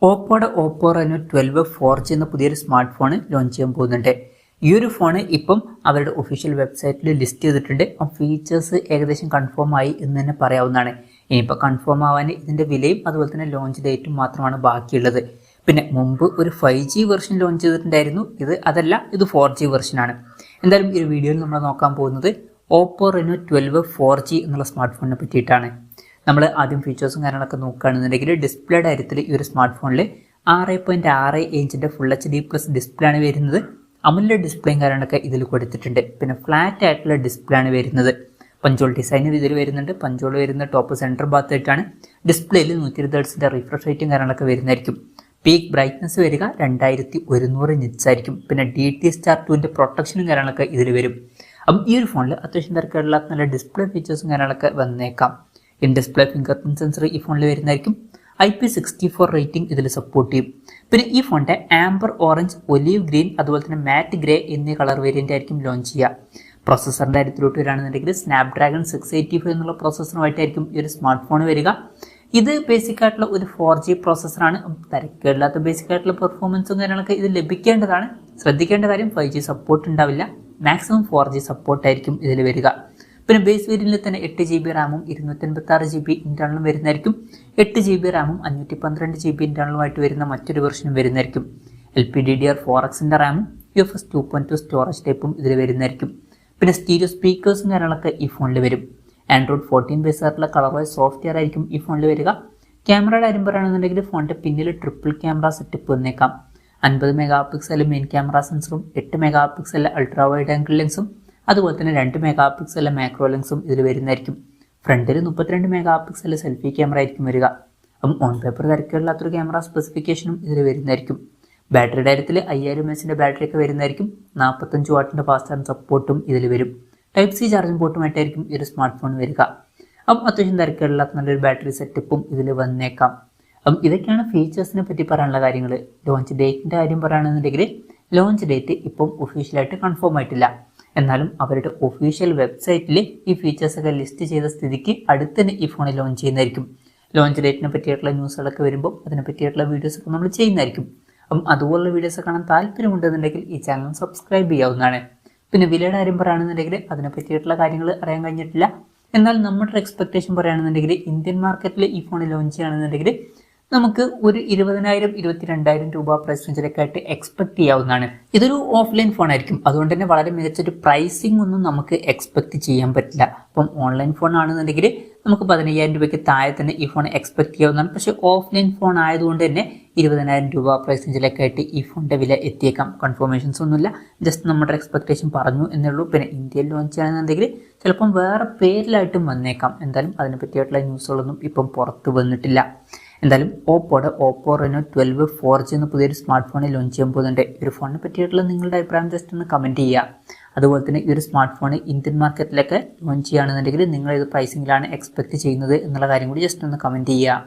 Oppo Reno 12 4G എന്ന പുതിയൊരു smart phone launch ചെയ്യാൻ പോകുന്നുണ്ട്. ഈ ഒരു ഫോൺ ഇപ്പം അവരുടെ ഒഫീഷ്യൽ വെബ്സൈറ്റിൽ ലിസ്റ്റ് ചെയ്തിട്ടുണ്ട്. ആ ഫീച്ചേഴ്സ് ഏകദേശം കൺഫേം ആയി എന്ന് തന്നെ പറയാവുന്നതാണ്. ഇനിയിപ്പോൾ കൺഫേം ആവാൻ ഇതിൻ്റെ വിലയും അതുപോലെ തന്നെ ലോഞ്ച് ഡേറ്റും മാത്രമാണ് ബാക്കിയുള്ളത്. പിന്നെ മുമ്പ് ഒരു 5G വെർഷൻ ലോഞ്ച് ചെയ്തിട്ടുണ്ടായിരുന്നു. ഇത് 4G വെർഷനാണ്. എന്തായാലും ഈ ഒരു വീഡിയോയിൽ നമ്മൾ നോക്കാൻ പോകുന്നത് ഓപ്പോ റെനോ 12 4G എന്നുള്ള സ്മാർട്ട് ഫോണിനെ പറ്റിയിട്ടാണ്. നമ്മൾ ആദ്യം ഫീച്ചേഴ്സും കാര്യങ്ങളൊക്കെ നോക്കുകയാണെന്നുണ്ടെങ്കിൽ ഡിസ്പ്ലേയുടെ കാര്യത്തിൽ ഈ ഒരു സ്മാർട്ട് ഫോണിൽ 6.6 ഇഞ്ചിൻ്റെ ഫുൾ HD+ ഡിസ്പ്ലേ ആണ് വരുന്നത്. അമുല ഡിസ്പ്ലേയും കാര്യങ്ങളൊക്കെ ഇതിൽ കൊടുത്തിട്ടുണ്ട്. പിന്നെ ഫ്ലാറ്റ് ആയിട്ടുള്ള ഡിസ്പ്ലേ ആണ് വരുന്നത്. പഞ്ചോൾ ഡിസൈൻ ഇതിൽ വരുന്നുണ്ട്. പഞ്ചോൾ വരുന്ന ടോപ്പ് സെൻറ്റർ ഭാഗത്തായിട്ടാണ്. ഡിസ്പ്ലേയിൽ 120 ഹെർട്സിൻ്റെ റിഫ്രഷ് റേറ്റും കാര്യങ്ങളൊക്കെ വരുന്നതായിരിക്കും. പീക്ക് ബ്രൈറ്റ്നസ് വരിക 2100 നിറ്റ്സ് ആയിരിക്കും. പിന്നെ DT*2ൻ്റെ പ്രൊട്ടക്ഷനും കാര്യങ്ങളൊക്കെ ഇതിൽ വരും. അപ്പം ഈ ഒരു ഫോണിൽ അത്യാവശ്യം തിരക്കുള്ള നല്ല ഡിസ്പ്ലേ ഫീച്ചേഴ്സും കാര്യങ്ങളൊക്കെ വന്നേക്കാം. In display finger print sensor ഈ ഫോണിൽ വരുന്നതായിരിക്കും. IP64 റേറ്റിംഗ് ഇതിൽ സപ്പോർട്ട് ചെയ്യും. പിന്നെ ഈ ഫോണിൻ്റെ ആംബർ ഓറഞ്ച്, ഒലീവ് ഗ്രീൻ അതുപോലെ തന്നെ മാറ്റ് ഗ്രേ എന്നീ കളർ വേരിയൻ്റ് ആയിരിക്കും ലോഞ്ച് ചെയ്യുക. പ്രോസസ്സറിൻ്റെ കാര്യത്തിലോട്ട് വരികയാണെന്നുണ്ടെങ്കിൽ സ്നാപ്ഡ്രാഗൺ 685 എന്നുള്ള പ്രോസസ്സറുമായിട്ടായിരിക്കും ഈ ഒരു സ്മാർട്ട് ഫോൺ വരിക. ഇത് ബേസിക് ആയിട്ടുള്ള ഒരു 4G പ്രോസസ്സറാണ്. തിരക്കില്ലാത്ത ബേസിക് ആയിട്ടുള്ള പെർഫോമൻസും കാര്യങ്ങളൊക്കെ ഇത് ലഭിക്കേണ്ടതാണ്. ശ്രദ്ധിക്കേണ്ട കാര്യം 5G സപ്പോർട്ട് ഉണ്ടാവില്ല. മാക്സിമം 4G സപ്പോർട്ടായിരിക്കും ഇതിൽ വരിക. പിന്നെ ബേസ് വേരിയന്റിൽ തന്നെ 8GB റാമും 256GB ഇന്റേണലും വരുന്നതായിരിക്കും. 8GB റാമും 512GB ഇന്റേണലുമായിട്ട് വരുന്ന മറ്റൊരു വെർഷനും വരുന്നതായിരിക്കും. LPDDR4Xന്റെ റാമും UFS 2.2 സ്റ്റോറേജ് ടൈപ്പും ഇതിൽ വരുന്നതായിരിക്കും. പിന്നെ സ്റ്റീരിയോ സ്പീക്കേഴ്സും കാര്യങ്ങളൊക്കെ ഈ ഫോണിൽ വരും. ആൻഡ്രോയിഡ് 14 ബേസ് ആയിട്ടുള്ള കളർവൈസ് സോഫ്റ്റ്വെയർ ആയിരിക്കും ഈ ഫോണിൽ വരിക. ക്യാമറയുടെ കാര്യം പറയുകയാണെന്നുണ്ടെങ്കിൽ ഫോണിൻ്റെ പിന്നിൽ ട്രിപ്പിൾ ക്യാമറ സെറ്റപ്പ് വന്നേക്കാം. 50 മെഗാ മെയിൻ ക്യാമറ സെൻസറും 8 മെഗാ അൾട്രാ വൈഡ് ആംഗിൾ ലെൻസും അതുപോലെ തന്നെ 2 മെഗാ മാക്രോ ലെൻസും ഇതിൽ വരുന്നതായിരിക്കും. ഫ്രണ്ടിൽ 32 മെഗാ സെൽഫി ക്യാമറ ആയിരിക്കും വരിക. അപ്പം ഓൺ പേപ്പർ തിരക്കുകളില്ലാത്തൊരു ക്യാമറ സ്പെസിഫിക്കേഷനും ഇതിൽ വരുന്നതായിരിക്കും. ബാറ്ററിയുടെ കാര്യത്തിൽ 5000 mAh ബാറ്ററി ഒക്കെ വരുന്നതായിരിക്കും. 45 വാട്ടിൻ്റെ ഫാസ്റ്റ് ചാർജ് സപ്പോർട്ടും ഇതിൽ വരും. Type-C ചാർജിംഗ് പോർട്ടുമായിട്ടായിരിക്കും ഈ ഒരു സ്മാർട്ട് ഫോൺ വരിക. അപ്പം അത്യാവശ്യം തിരക്കുകളില്ലാത്ത നല്ലൊരു ബാറ്ററി സെറ്റപ്പും ഇതിൽ വന്നേക്കാം. അപ്പം ഇതൊക്കെയാണ് ഫീച്ചേഴ്സിനെ പറ്റി പറയാനുള്ള കാര്യങ്ങൾ. ലോഞ്ച് ഡേറ്റിൻ്റെ കാര്യം പറയുകയാണെന്നുണ്ടെങ്കിൽ ലോഞ്ച് ഡേറ്റ് ഇപ്പം ഒഫീഷ്യലായിട്ട് കൺഫേം ആയിട്ടില്ല. എന്നാലും അവരുടെ ഒഫീഷ്യൽ വെബ്സൈറ്റിൽ ഈ ഫീച്ചേഴ്സൊക്കെ ലിസ്റ്റ് ചെയ്ത സ്ഥിതിക്ക് അടുത്ത് തന്നെ ഈ ഫോണിൽ ലോഞ്ച് ചെയ്യുന്നതായിരിക്കും. ലോഞ്ച് ഡേറ്റിനെ പറ്റിയിട്ടുള്ള ന്യൂസുകളൊക്കെ വരുമ്പോൾ അതിനെ പറ്റിയിട്ടുള്ള വീഡിയോസൊക്കെ നമ്മൾ ചെയ്യുന്നതായിരിക്കും. അപ്പം അതുപോലുള്ള വീഡിയോസ് കാണാൻ താല്പര്യമുണ്ടെന്നുണ്ടെങ്കിൽ ഈ ചാനൽ സബ്സ്ക്രൈബ് ചെയ്യാവുന്നതാണ്. പിന്നെ വിലയുടെ കാര്യം പറയുകയാണെന്നുണ്ടെങ്കിൽ അതിനെ പറ്റിയിട്ടുള്ള കാര്യങ്ങൾ അറിയാൻ കഴിഞ്ഞിട്ടില്ല. എന്നാൽ നമ്മുടെ എക്സ്പെക്ടേഷൻ പറയുകയാണെന്നുണ്ടെങ്കിൽ ഇന്ത്യൻ മാർക്കറ്റിൽ ഈ ഫോൺ ലോഞ്ച് ചെയ്യുകയാണെന്നുണ്ടെങ്കിൽ നമുക്ക് ഒരു 20,000-22,000 രൂപ പ്രൈസ് റേഞ്ചിലൊക്കെ ആയിട്ട് എക്സ്പെക്ട് ചെയ്യാവുന്നതാണ്. ഇതൊരു ഓഫ്ലൈൻ ഫോൺ ആയിരിക്കും. അതുകൊണ്ട് തന്നെ വളരെ മികച്ചൊരു പ്രൈസിംഗ് ഒന്നും നമുക്ക് എക്സ്പെക്ട് ചെയ്യാൻ പറ്റില്ല. അപ്പം ഓൺലൈൻ ഫോൺ ആണെന്നുണ്ടെങ്കിൽ നമുക്ക് 15,000 രൂപയ്ക്ക് താഴെ തന്നെ ഈ ഫോൺ എക്സ്പെക്ട് ചെയ്യാവുന്നതാണ്. പക്ഷേ ഓഫ്ലൈൻ ഫോൺ ആയതുകൊണ്ട് തന്നെ 20,000 രൂപ പ്രൈസ് റേഞ്ചിലൊക്കെ ആയിട്ട് ഈ ഫോണിൻ്റെ വില എത്തിയേക്കാം. കൺഫർമേഷൻസ് ഒന്നുമില്ല, ജസ്റ്റ് നമ്മുടെ എക്സ്പെക്ടേഷൻ പറഞ്ഞു എന്നേ ഉള്ളൂ. പിന്നെ ഇന്ത്യയിൽ ലോഞ്ച് ചെയ്യുകയാണെന്നുണ്ടെങ്കിൽ ചിലപ്പം വേറെ പേരിലായിട്ടും വന്നേക്കാം. എന്തായാലും അതിനെ പറ്റിയിട്ടുള്ള ന്യൂസുകളൊന്നും ഇപ്പം പുറത്ത് വന്നിട്ടില്ല. എന്തായാലും ഓപ്പോ റെനോ 12 4G എന്ന പുതിയൊരു സ്മാർട്ട് ഫോണിൽ ലോഞ്ച് ചെയ്യാൻ പോകുന്നുണ്ട്. ഈ ഒരു ഫോണിനെ പറ്റിയിട്ടുള്ള നിങ്ങളുടെ അഭിപ്രായം ജസ്റ്റ് ഒന്ന് കമൻറ്റ് ചെയ്യുക. അതുപോലെ തന്നെ ഈ ഒരു സ്മാർട്ട് ഫോൺ ഇന്ത്യൻ മാർക്കറ്റിലൊക്കെ ലോഞ്ച് ചെയ്യുകയാണെന്നുണ്ടെങ്കിൽ നിങ്ങൾ ഏത് പ്രൈസിങ്ങിലാണ് എക്സ്പെക്ട് ചെയ്യുന്നത് എന്നുള്ള കാര്യം കൂടി ജസ്റ്റ് ഒന്ന് കമൻറ്റ് ചെയ്യുക.